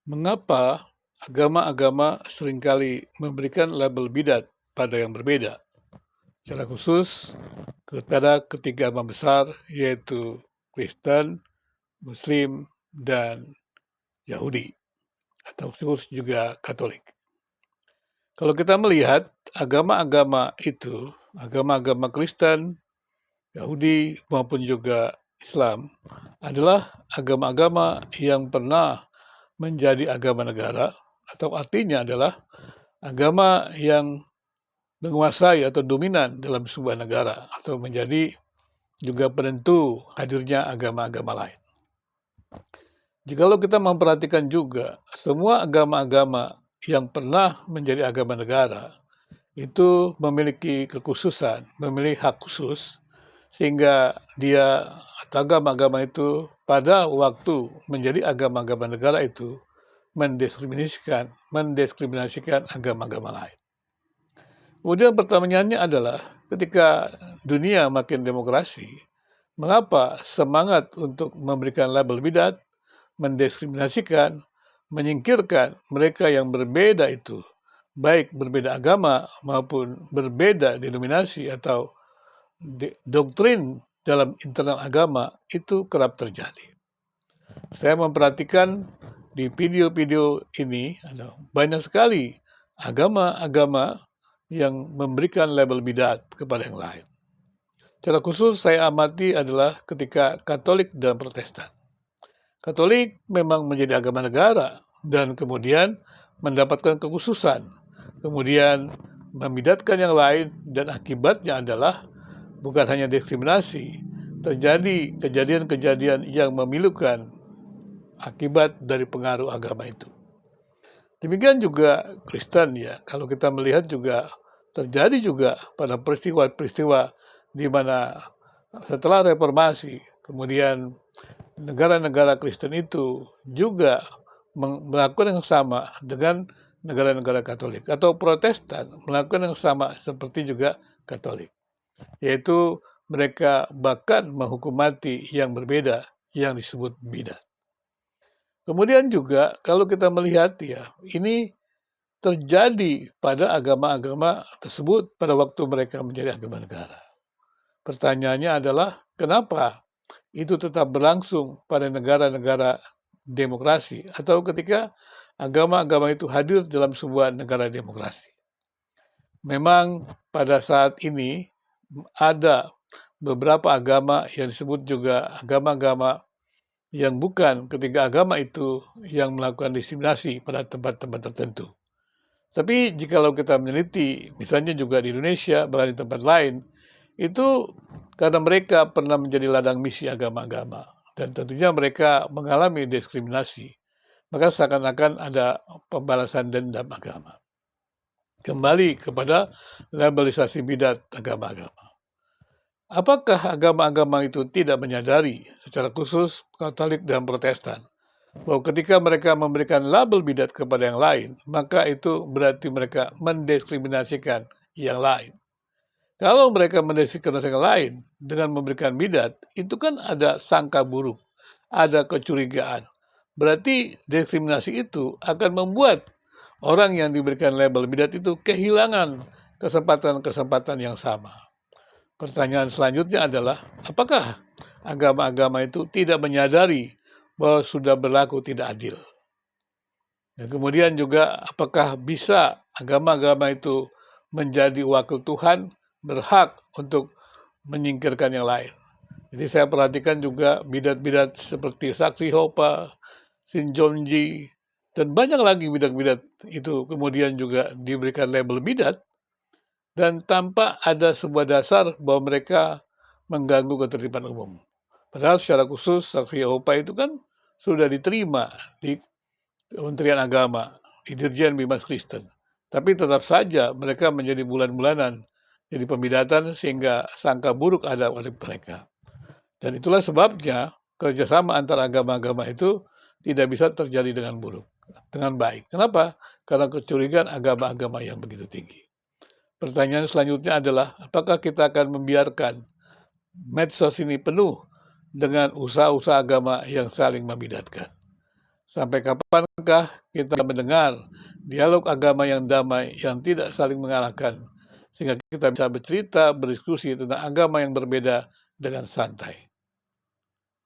Mengapa agama-agama seringkali memberikan label bidat pada yang berbeda, secara khusus kepada ketiga agama besar yaitu Kristen, Muslim, dan Yahudi atau khusus juga Katolik. Kalau kita melihat agama-agama itu, agama-agama Kristen, Yahudi maupun juga Islam adalah agama-agama yang pernah menjadi agama negara, atau artinya adalah agama yang menguasai atau dominan dalam sebuah negara atau menjadi juga penentu hadirnya agama-agama lain. Jikalau kita memperhatikan juga semua agama-agama yang pernah menjadi agama negara itu memiliki kekhususan, memiliki hak khusus, sehingga dia atau agama-agama itu pada waktu menjadi agama-agama negara itu mendiskriminasikan agama-agama lain. Kemudian pertanyaannya adalah ketika dunia makin demokrasi, mengapa semangat untuk memberikan label bidat, mendiskriminasikan, menyingkirkan mereka yang berbeda itu, baik berbeda agama maupun berbeda denominasi atau doktrin dalam internal agama itu kerap terjadi. Saya memperhatikan di video-video ini ada banyak sekali agama-agama yang memberikan label bidat kepada yang lain. Secara khusus saya amati adalah ketika Katolik dan Protestan. Katolik memang menjadi agama negara dan kemudian mendapatkan kekhususan, kemudian membidatkan yang lain, dan akibatnya adalah bukan hanya diskriminasi, terjadi kejadian-kejadian yang memilukan akibat dari pengaruh agama itu. Demikian juga Kristen ya, kalau kita melihat juga terjadi juga pada peristiwa-peristiwa di mana setelah reformasi, kemudian negara-negara Kristen itu juga melakukan yang sama dengan negara-negara Katolik, atau Protestan melakukan yang sama seperti juga Katolik, yaitu mereka bahkan menghukum mati yang berbeda yang disebut bidat. Kemudian juga kalau kita melihat ya, ini terjadi pada agama-agama tersebut pada waktu mereka menjadi agama negara. Pertanyaannya adalah kenapa itu tetap berlangsung pada negara-negara demokrasi atau ketika agama-agama itu hadir dalam sebuah negara demokrasi. Memang pada saat ini ada beberapa agama yang disebut juga agama-agama yang bukan ketiga agama itu yang melakukan diskriminasi pada tempat-tempat tertentu. Tapi jikalau kita meneliti, misalnya juga di Indonesia, bahkan di tempat lain, itu karena mereka pernah menjadi ladang misi agama-agama, dan tentunya mereka mengalami diskriminasi, maka seakan-akan ada pembalasan dendam agama. Kembali kepada labelisasi bidat agama-agama. Apakah agama-agama itu tidak menyadari, secara khusus Katolik dan Protestan, bahwa ketika mereka memberikan label bidat kepada yang lain, maka itu berarti mereka mendiskriminasikan yang lain. Kalau mereka mendiskriminasikan yang lain dengan memberikan bidat, itu kan ada sangka buruk, ada kecurigaan. Berarti diskriminasi itu akan membuat orang yang diberikan label bidat itu kehilangan kesempatan-kesempatan yang sama. Pertanyaan selanjutnya adalah, apakah agama-agama itu tidak menyadari bahwa sudah berlaku tidak adil? Dan kemudian juga, apakah bisa agama-agama itu menjadi wakil Tuhan, berhak untuk menyingkirkan yang lain? Jadi saya perhatikan juga bidat-bidat seperti Saksi Hopa, Shinjonji, dan banyak lagi bidat-bidat itu kemudian juga diberikan label bidat, dan tanpa ada sebuah dasar bahwa mereka mengganggu ketertiban umum. Padahal secara khusus Saksi Yehova itu kan sudah diterima di Kementerian Agama, di Dirjen Bimas Kristen. Tapi tetap saja mereka menjadi bulan-bulanan, jadi pembidatan sehingga sangka buruk ada pada mereka. Dan itulah sebabnya kerjasama antara agama-agama itu tidak bisa terjadi dengan baik. Kenapa? Karena kecurigaan agama-agama yang begitu tinggi. Pertanyaan selanjutnya adalah, apakah kita akan membiarkan medsos ini penuh dengan usaha-usaha agama yang saling membidatkan? Sampai kapankah kita mendengar dialog agama yang damai, yang tidak saling mengalahkan, sehingga kita bisa bercerita, berdiskusi tentang agama yang berbeda dengan santai.